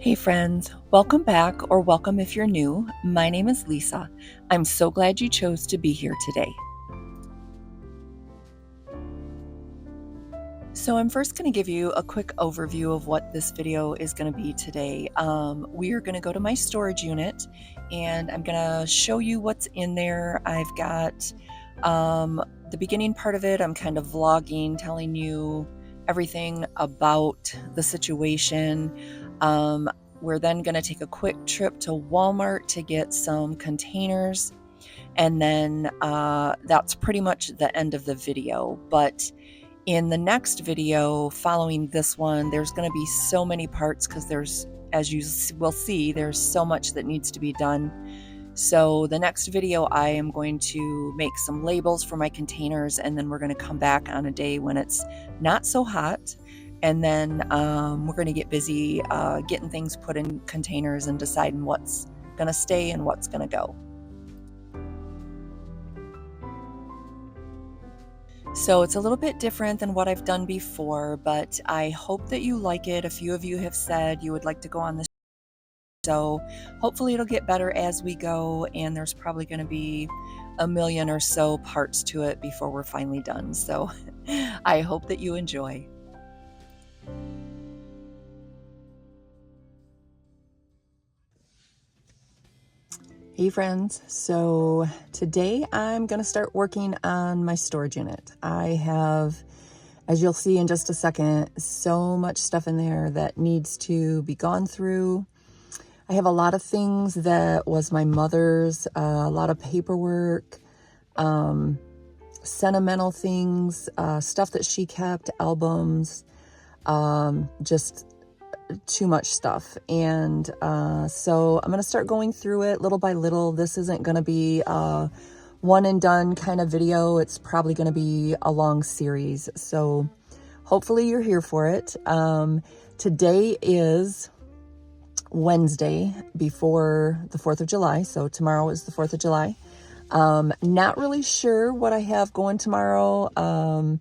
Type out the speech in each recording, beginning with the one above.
Hey friends, welcome back or welcome if you're new. My name is Lisa. I'm so glad you chose to be here today. So I'm first going to give you a quick overview of what this video is going to be today. We are going to go to my storage unit and I'm going to show you what's in there. I've got the beginning part of it. I'm kind of vlogging, telling you everything about the situation. We're then going to take a quick trip to Walmart to get some containers. And then that's pretty much the end of the video. But in the next video following this one, there's going to be so many parts because as you will see, there's so much that needs to be done. So the next video, I am going to make some labels for my containers, and then we're going to come back on a day when it's not so hot. And then we're going to get busy getting things put in containers and deciding what's going to stay and what's going to go. So it's a little bit different than what I've done before, but I hope that you like it. A few of you have said you would like to go on this, so hopefully it'll get better as we go, and there's probably going to be a million or so parts to it before we're finally done. So I hope that you enjoy. Hey friends, so today I'm going to start working on my storage unit. I have, as you'll see in just a second, so much stuff in there that needs to be gone through. I have a lot of things that was my mother's, a lot of paperwork, sentimental things, stuff that she kept, albums, just too much stuff. And so I'm going to start going through it little by little. This isn't going to be a one and done kind of video. It's probably going to be a long series. So hopefully you're here for it. Today is Wednesday before the 4th of July. So tomorrow is the 4th of July. Not really sure what I have going tomorrow.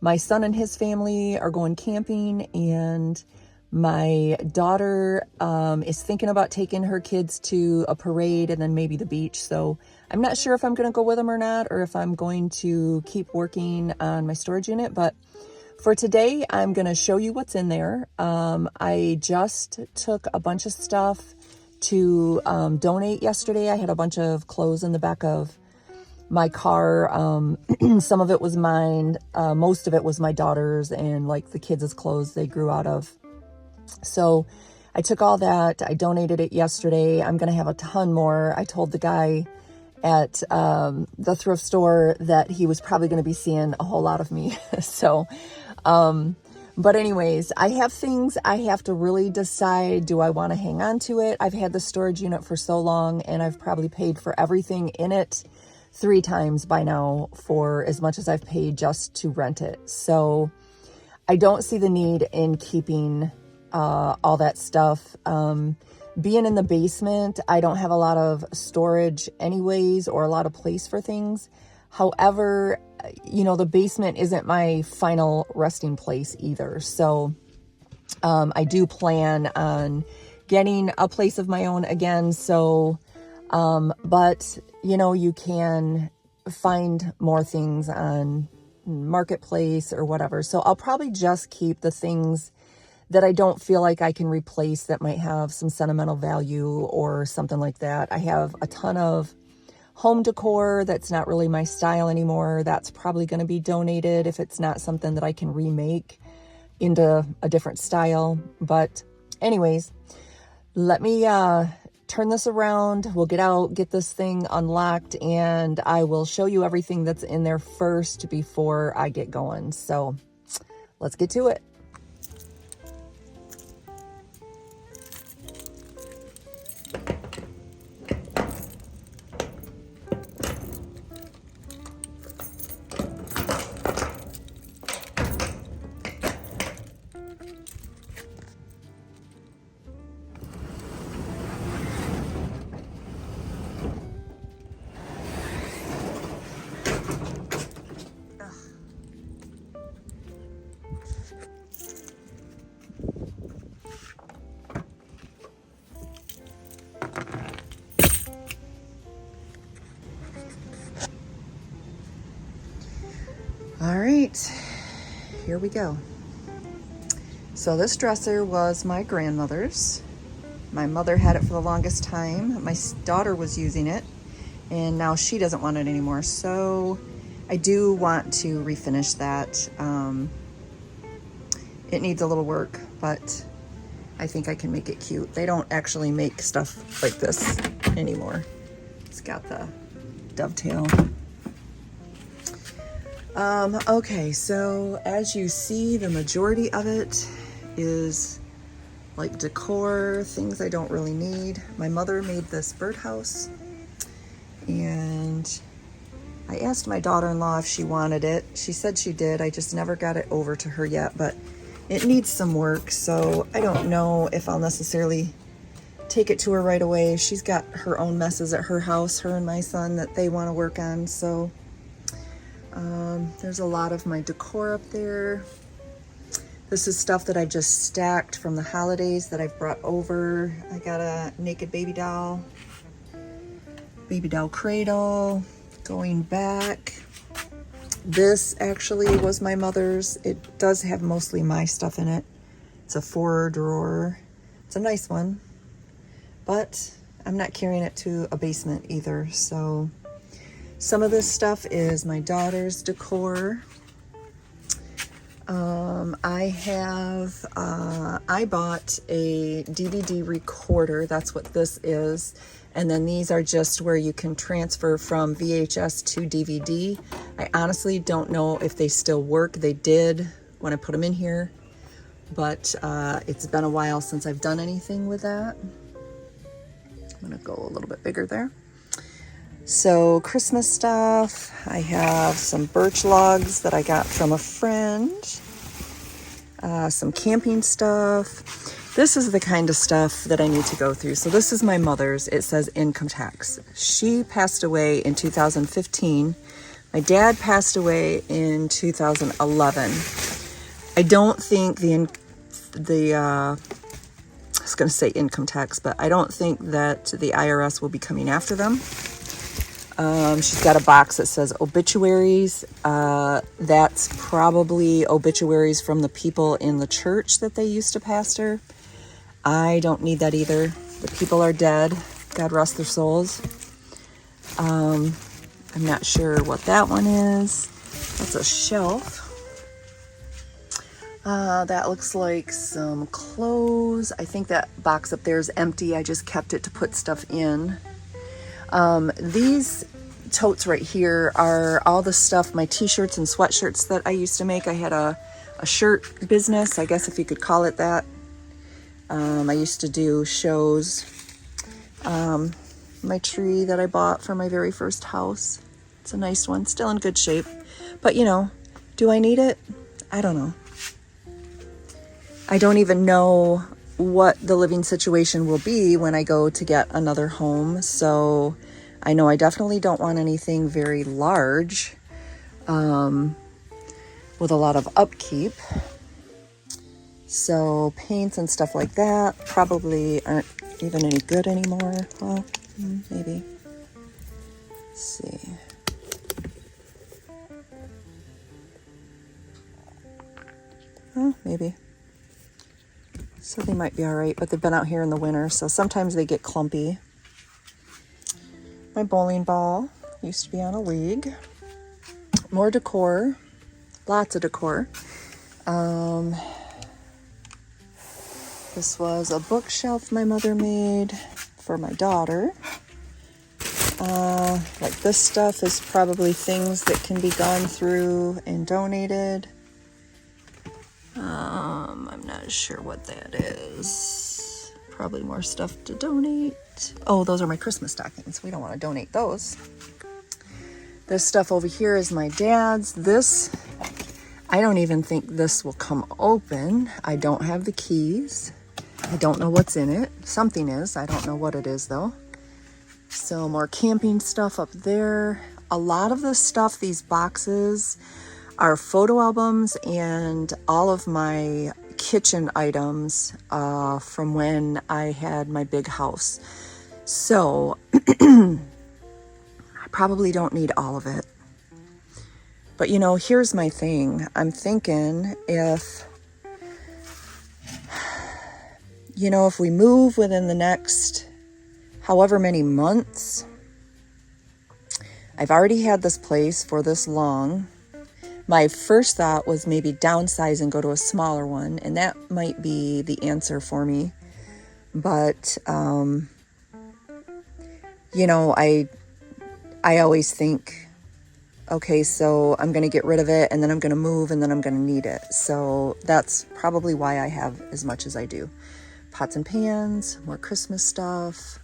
My son and his family are going camping, and my daughter is thinking about taking her kids to a parade and then maybe the beach. So I'm not sure if I'm going to go with them or not, or if I'm going to keep working on my storage unit. But for today, I'm going to show you what's in there. I just took a bunch of stuff to donate yesterday. I had a bunch of clothes in the back of my car. Some of it was mine. Most of it was my daughter's and like the kids' clothes they grew out of. So I took all that. I donated it yesterday. I'm going to have a ton more. I told the guy at the thrift store that he was probably going to be seeing a whole lot of me. So, but anyways, I have things I have to really decide, do I want to hang on to it? I've had the storage unit for so long, and I've probably paid for everything in it 3 times by now for as much as I've paid just to rent it. So I don't see the need in keeping all that stuff. Being in the basement, I don't have a lot of storage anyways, or a lot of place for things. However, you know, the basement isn't my final resting place either. So I do plan on getting a place of my own again. So, but you know, you can find more things on Marketplace or whatever. So I'll probably just keep the things that I don't feel like I can replace that might have some sentimental value or something like that. I have a ton of home decor that's not really my style anymore. That's probably going to be donated if it's not something that I can remake into a different style. But anyways, let me turn this around. We'll get out, get this thing unlocked, and I will show you everything that's in there first before I get going. So let's get to it. here we go. So this dresser was my grandmother's. My mother had it for the longest time. My daughter was using it, and now she doesn't want it anymore. So I do want to refinish that. It needs a little work, but I think I can make it cute. They don't actually make stuff like this anymore. It's got the dovetail. Okay, so as you see, the majority of it is like decor, things I don't really need. My mother made this birdhouse, and I asked my daughter-in-law if she wanted it. She said she did. I just never got it over to her yet, but it needs some work, so I don't know if I'll necessarily take it to her right away. She's got her own messes at her house, her and my son, that they want to work on. So there's a lot of my decor up there. This is stuff that I just stacked from the holidays that I've brought over. I got a naked baby doll cradle. Going back, this actually was my mother's. It does have mostly my stuff in it. It's a 4-drawer. It's a nice one, but I'm not carrying it to a basement either. So some of this stuff is my daughter's decor. I bought a DVD recorder. That's what this is. And then these are just where you can transfer from VHS to DVD. I honestly don't know if they still work. They did when I put them in here, but it's been a while since I've done anything with that. I'm gonna go a little bit bigger there. So Christmas stuff, I have some birch logs that I got from a friend, some camping stuff. This is the kind of stuff that I need to go through. So this is my mother's. It says income tax. She passed away in 2015. My dad passed away in 2011. I don't think I was going to say income tax, but I don't think that the IRS will be coming after them. She's got a box that says obituaries. That's probably obituaries from the people in the church that they used to pastor. I don't need that either. The people are dead. God rest their souls. I'm not sure what that one is. That's a shelf. That looks like some clothes. I think that box up there is empty. I just kept it to put stuff in. These totes right here are all the stuff, my t-shirts and sweatshirts that I used to make. I had a shirt business, I guess if you could call it that. I used to do shows. My tree that I bought for my very first house. It's a nice one, still in good shape. But you know, do I need it? I don't know. I don't even know what the living situation will be when I go to get another home. So I know I definitely don't want anything very large, with a lot of upkeep. So paints and stuff like that probably aren't even any good anymore. Well, maybe. Let's see. Oh, maybe. So they might be all right, but they've been out here in the winter, so sometimes they get clumpy. My bowling ball used to be on a league. More decor, lots of decor. This was a bookshelf my mother made for my daughter. Like this stuff is probably things that can be gone through and donated. I'm not sure what that is. Probably more stuff to donate. Oh, those are my Christmas stockings. We don't want to donate those. This stuff over here is my dad's. This, I don't even think this will come open. I don't have the keys. I don't know what's in it. Something is. I don't know what it is though. So more camping stuff up there. A lot of the stuff, these boxes, are photo albums and all of my kitchen items from when I had my big house. So I probably don't need all of it. But you know, here's my thing. I'm thinking if, you know, if we move within the next however many months, I've already had this place for this long. My first thought was maybe downsize and go to a smaller one, and that might be the answer for me. But, you know, I always think, okay, so I'm going to get rid of it, and then I'm going to move, and then I'm going to need it. So that's probably why I have as much as I do. Pots and pans, more Christmas stuff.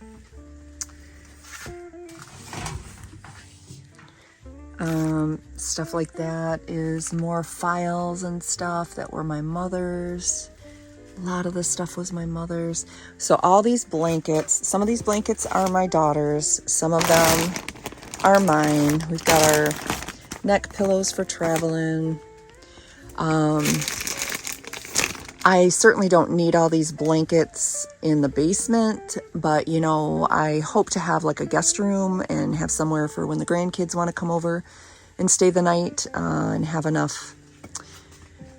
Stuff like that is more files and stuff that were my mother's. A lot of this stuff was my mother's. So all these blankets, some of these blankets are my daughter's. Some of them are mine. We've got our neck pillows for traveling. I certainly don't need all these blankets in the basement, but you know, I hope to have like a guest room and have somewhere for when the grandkids want to come over and stay the night, and have enough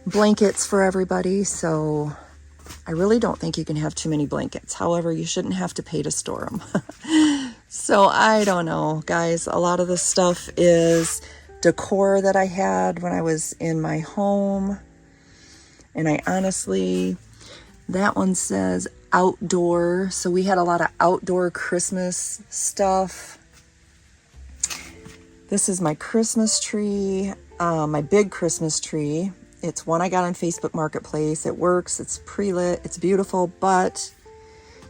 blankets for everybody. So I really don't think you can have too many blankets. However, you shouldn't have to pay to store them. So I don't know, guys. A lot of this stuff is decor that I had when I was in my home. And I honestly, that one says outdoor. So we had a lot of outdoor Christmas stuff. This is my Christmas tree, my big Christmas tree. It's one I got on Facebook Marketplace. It works, it's pre-lit, it's beautiful, but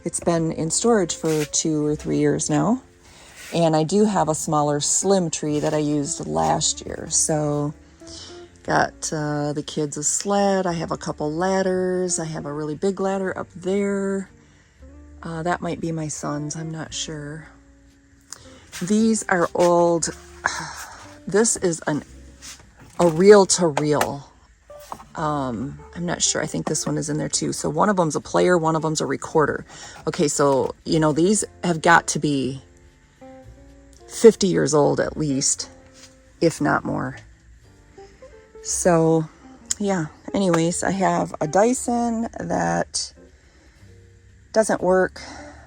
it's been in storage for 2 or 3 years now. And I do have a smaller slim tree that I used last year. So got the kids a sled. I have a couple ladders. I have a really big ladder up there. That might be my son's, I'm not sure. These are old. This is a reel-to-reel. I'm not sure. I think this one is in there too. So one of them's a player, one of them's a recorder. Okay, so, you know, these have got to be 50 years old at least, if not more. So, yeah. Anyways, I have a Dyson that doesn't work,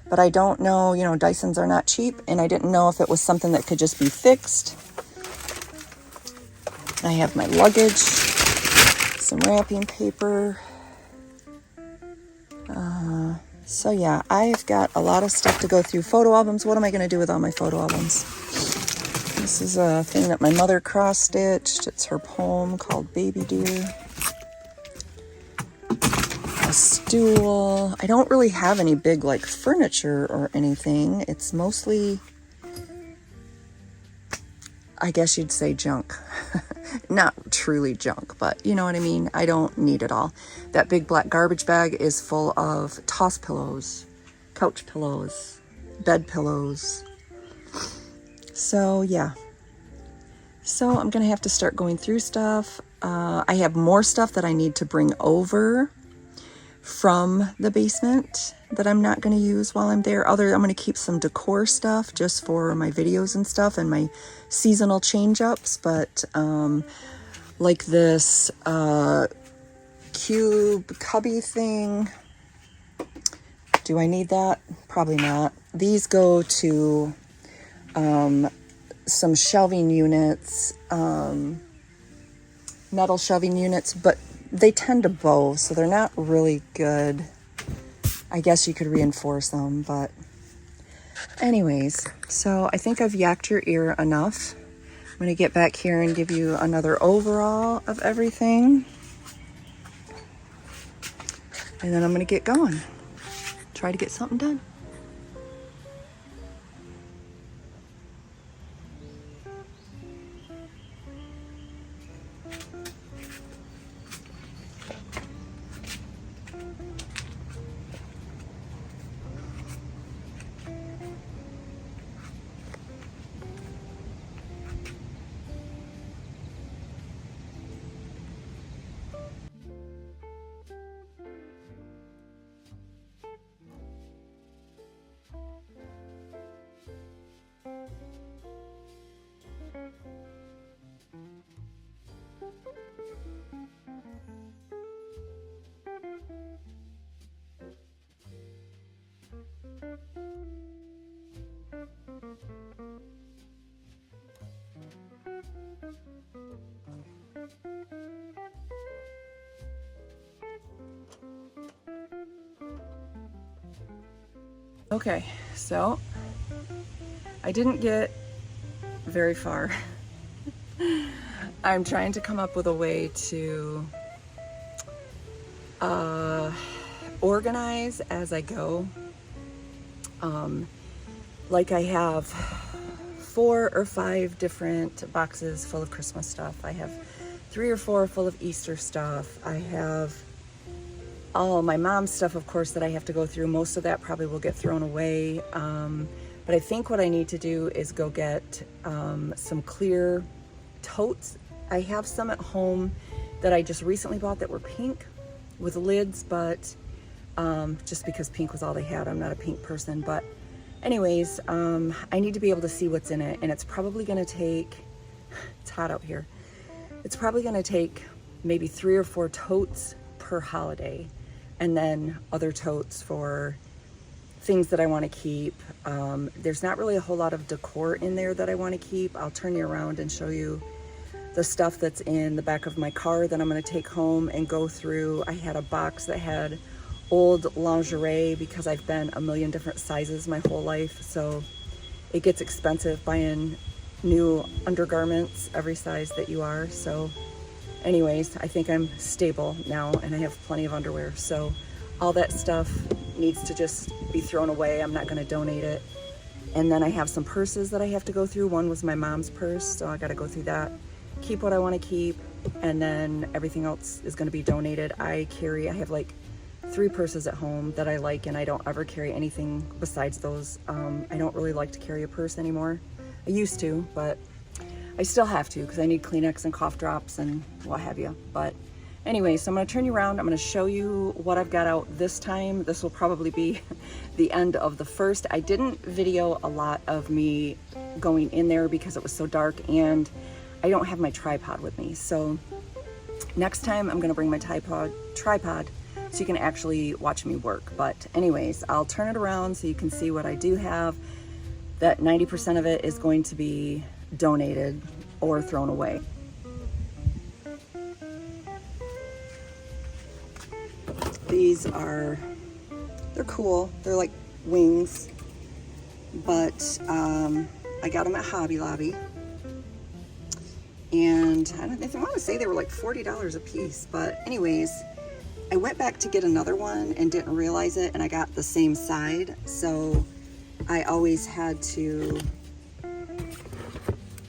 but I don't know, you know, Dysons are not cheap, and I didn't know if it was something that could just be fixed. I have my luggage, some wrapping paper. So yeah, I've got a lot of stuff to go through. Photo albums, what am I going to do with all my photo albums? This is a thing that my mother cross-stitched. It's her poem called Baby Dear. A stool. I don't really have any big like furniture or anything. It's mostly, I guess you'd say, junk. Not truly junk, but you know what I mean? I don't need it all. That big black garbage bag is full of toss pillows, couch pillows, bed pillows. So yeah. So I'm going to have to start going through stuff. I have more stuff that I need to bring over from the basement that I'm not going to use while I'm there. I'm going to keep some decor stuff just for my videos and stuff and my seasonal change-ups. But like this cube cubby thing, do I need that? Probably not. These go to some shelving units, metal shelving units, but they tend to bow, so they're not really good. I guess you could reinforce them, but anyways, so I think I've yacked your ear enough. I'm going to get back here and give you another overall of everything. And then I'm going to get going. Try to get something done. Okay, so I didn't get very far. I'm trying to come up with a way to organize as I go. Like I have 4 or 5 different boxes full of Christmas stuff. I have 3 or 4 full of Easter stuff. I have all my mom's stuff, of course, that I have to go through. Most of that probably will get thrown away. But I think what I need to do is go get some clear totes. I have some at home that I just recently bought that were pink with lids, but just because pink was all they had. I'm not a pink person, but anyways, I need to be able to see what's in it, and it's probably gonna take, it's hot out here, it's probably gonna take maybe 3 or 4 totes per holiday, and then other totes for things that I want to keep. There's not really a whole lot of decor in there that I want to keep. I'll turn you around and show you the stuff that's in the back of my car that I'm going to take home and go through. I had a box that had old lingerie because I've been a million different sizes my whole life, so it gets expensive buying new undergarments every size that you are. So anyways, I think I'm stable now and I have plenty of underwear, so all that stuff needs to just be thrown away. I'm not going to donate it. And then I have some purses that I have to go through. One was my mom's purse, so I got to go through that, keep what I want to keep, and then everything else is going to be donated. I have like 3 purses at home that I like, and I don't ever carry anything besides those. I don't really like to carry a purse anymore. I used to, but I still have to because I need Kleenex and cough drops and what have you. But anyway, so I'm going to turn you around. I'm going to show you what I've got out this time. This will probably be the end of the first. I didn't video a lot of me going in there because it was so dark and I don't have my tripod with me. So next time I'm going to bring my tripod so you can actually watch me work. But anyways, I'll turn it around so you can see what I do have. That 90% of it is going to be donated or thrown away. These they're cool. They're like wings, but I got them at Hobby Lobby. And I want to say they were like $40 a piece, but anyways, I went back to get another one and didn't realize it, and I got the same side, so I always had to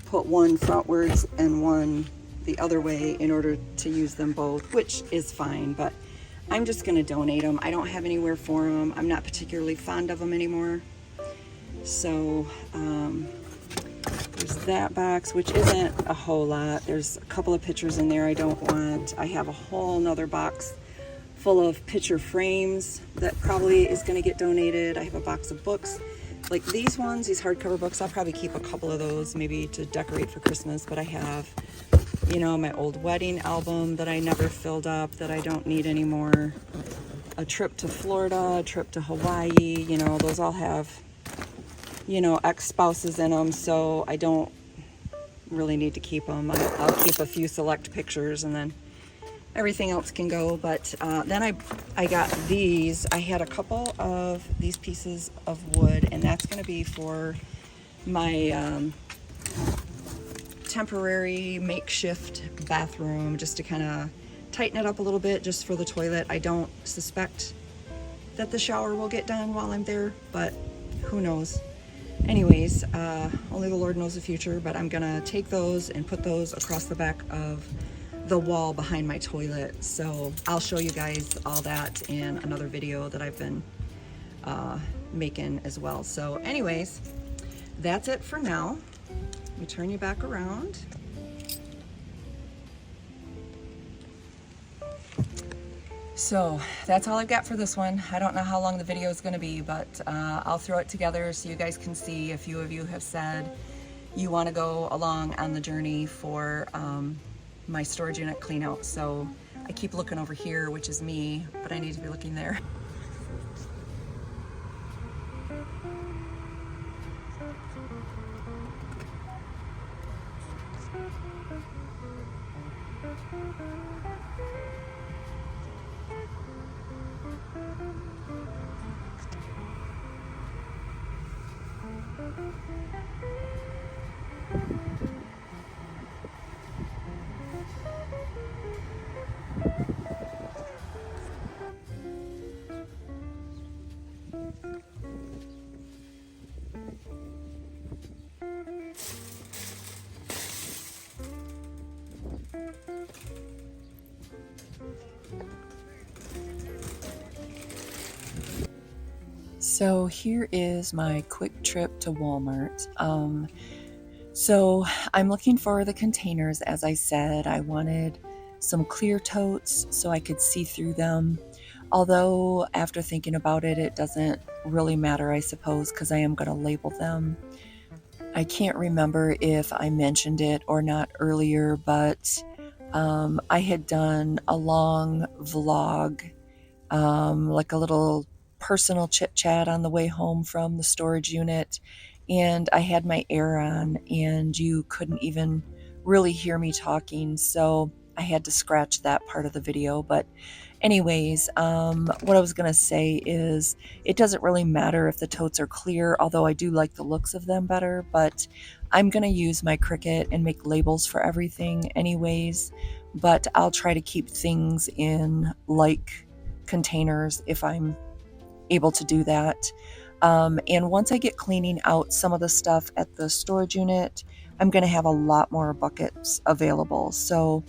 put one frontwards and one the other way in order to use them both, which is fine, but I'm just going to donate them. I don't have anywhere for them. I'm not particularly fond of them anymore. So there's that box, which isn't a whole lot. There's a couple of pictures in there I don't want. I have a whole nother box full of picture frames that probably is going to get donated. I have a box of books like these ones, these hardcover books. I'll probably keep a couple of those maybe to decorate for Christmas, but I have, you know, my old wedding album that I never filled up that I don't need anymore, a trip to Florida, a trip to Hawaii, you know, those all have, you know, ex-spouses in them, so I don't really need to keep them. I'll keep a few select pictures and then everything else can go. But then I got these. I had a couple of these pieces of wood, and that's going to be for my temporary makeshift bathroom, just to kind of tighten it up a little bit, just for the toilet. I don't suspect that the shower will get done while I'm there, but who knows. Anyways, only the Lord knows the future, but I'm gonna take those and put those across the back of the wall behind my toilet. So I'll show you guys all that in another video that I've been making as well. So anyways, that's it for now. Let me turn you back around. So that's all I've got for this one. I don't know how long the video is going to be, but I'll throw it together so you guys can see. A few of you have said you want to go along on the journey for my storage unit clean out. So I keep looking over here, which is me, but I need to be looking there. So here is my quick trip to Walmart. So I'm looking for the containers. As I said, I wanted some clear totes so I could see through them. Although after thinking about it, it doesn't really matter, I suppose, because I am going to label them. I can't remember if I mentioned it or not earlier, but I had done a long vlog, like a little personal chit chat on the way home from the storage unit. And I had my air on, and you couldn't even really hear me talking. So I had to scratch that part of the video. But, anyways, what I was going to say is it doesn't really matter if the totes are clear, although I do like the looks of them better. But I'm going to use my Cricut and make labels for everything, anyways. But I'll try to keep things in like containers if I'm able to do that. And once I get cleaning out some of the stuff at the storage unit, I'm going to have a lot more buckets available. So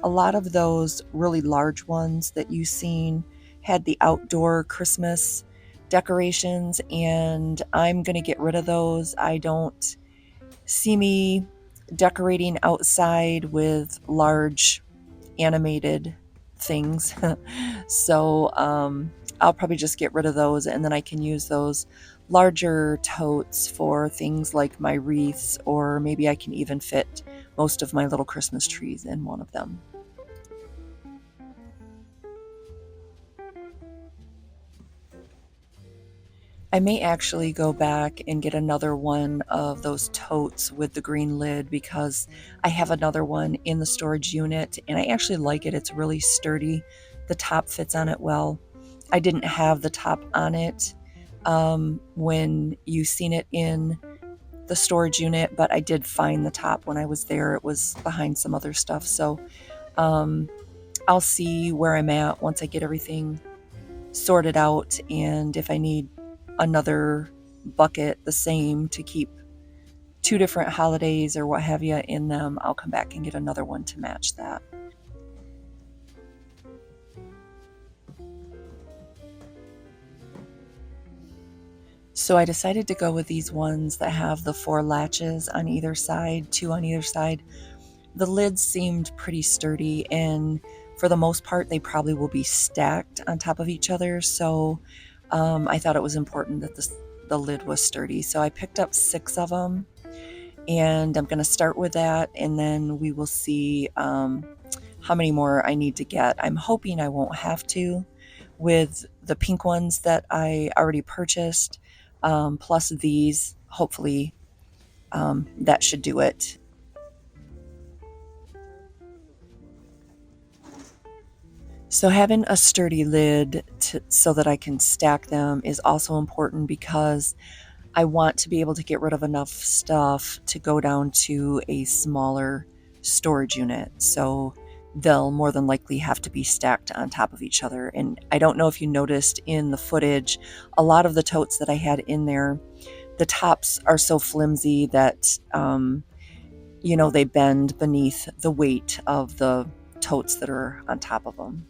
a lot of those really large ones that you've seen had the outdoor Christmas decorations, and I'm going to get rid of those. I don't see me decorating outside with large animated things. So I'll probably just get rid of those, and then I can use those larger totes for things like my wreaths, or maybe I can even fit most of my little Christmas trees in one of them. I may actually go back and get another one of those totes with the green lid, because I have another one in the storage unit and I actually like it. It's really sturdy. The top fits on it well. I didn't have the top on it when you seen it in the storage unit, but I did find the top when I was there. It was behind some other stuff. So um, I'll see where I'm at once I get everything sorted out, and if I need another bucket the same to keep two different holidays or what have you in them, I'll come back and get another one to match that. So I decided to go with these ones that have the 4 latches on either side, 2 on either side. The lids seemed pretty sturdy, and for the most part, they probably will be stacked on top of each other. So I thought it was important that the lid was sturdy. So I picked up 6 of them, and I'm going to start with that, and then we will see how many more I need to get. I'm hoping I won't have to with the pink ones that I already purchased, plus these. Hopefully, that should do it. So having a sturdy lid so that I can stack them is also important, because I want to be able to get rid of enough stuff to go down to a smaller storage unit. So they'll more than likely have to be stacked on top of each other. And I don't know if you noticed in the footage, a lot of the totes that I had in there, the tops are so flimsy that, they bend beneath the weight of the totes that are on top of them.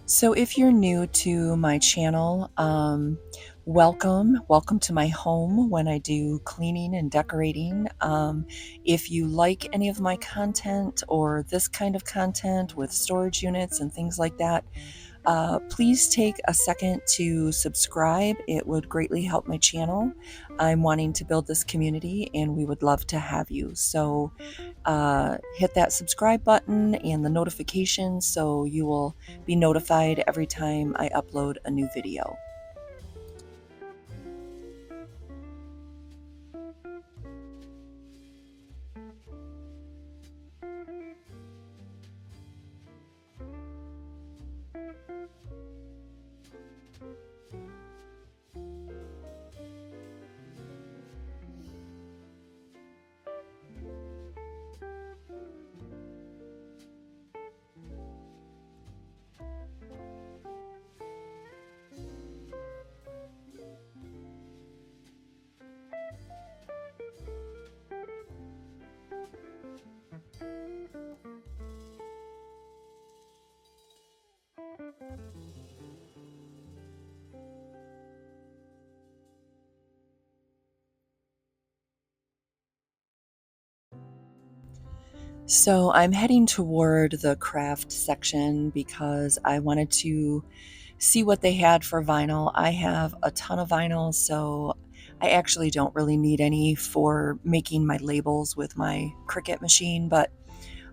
So if you're new to my channel, Welcome to my home when I do cleaning and decorating. If you like any of my content or this kind of content with storage units and things like that, please take a second to subscribe. It would greatly help my channel. I'm wanting to build this community and we would love to have you. So hit that subscribe button and the notification so you will be notified every time I upload a new video. So I'm heading toward the craft section because I wanted to see what they had for vinyl. I have a ton of vinyl, so I actually don't really need any for making my labels with my Cricut machine, but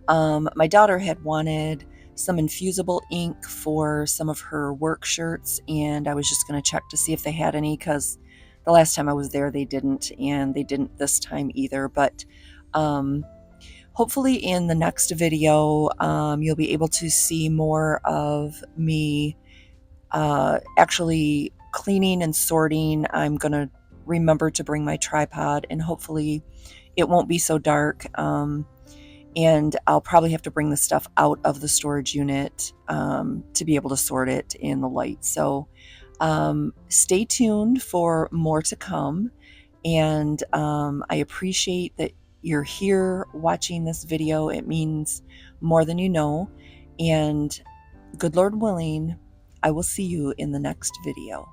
my daughter had wanted some infusible ink for some of her work shirts, and I was just going to check to see if they had any because the last time I was there they didn't, and they didn't this time either. But hopefully in the next video, you'll be able to see more of me actually cleaning and sorting. I'm going to remember to bring my tripod and hopefully it won't be so dark. And I'll probably have to bring the stuff out of the storage unit to be able to sort it in the light. So stay tuned for more to come. And I appreciate that you're here watching this video. It means more than you know. And good Lord willing, I will see you in the next video.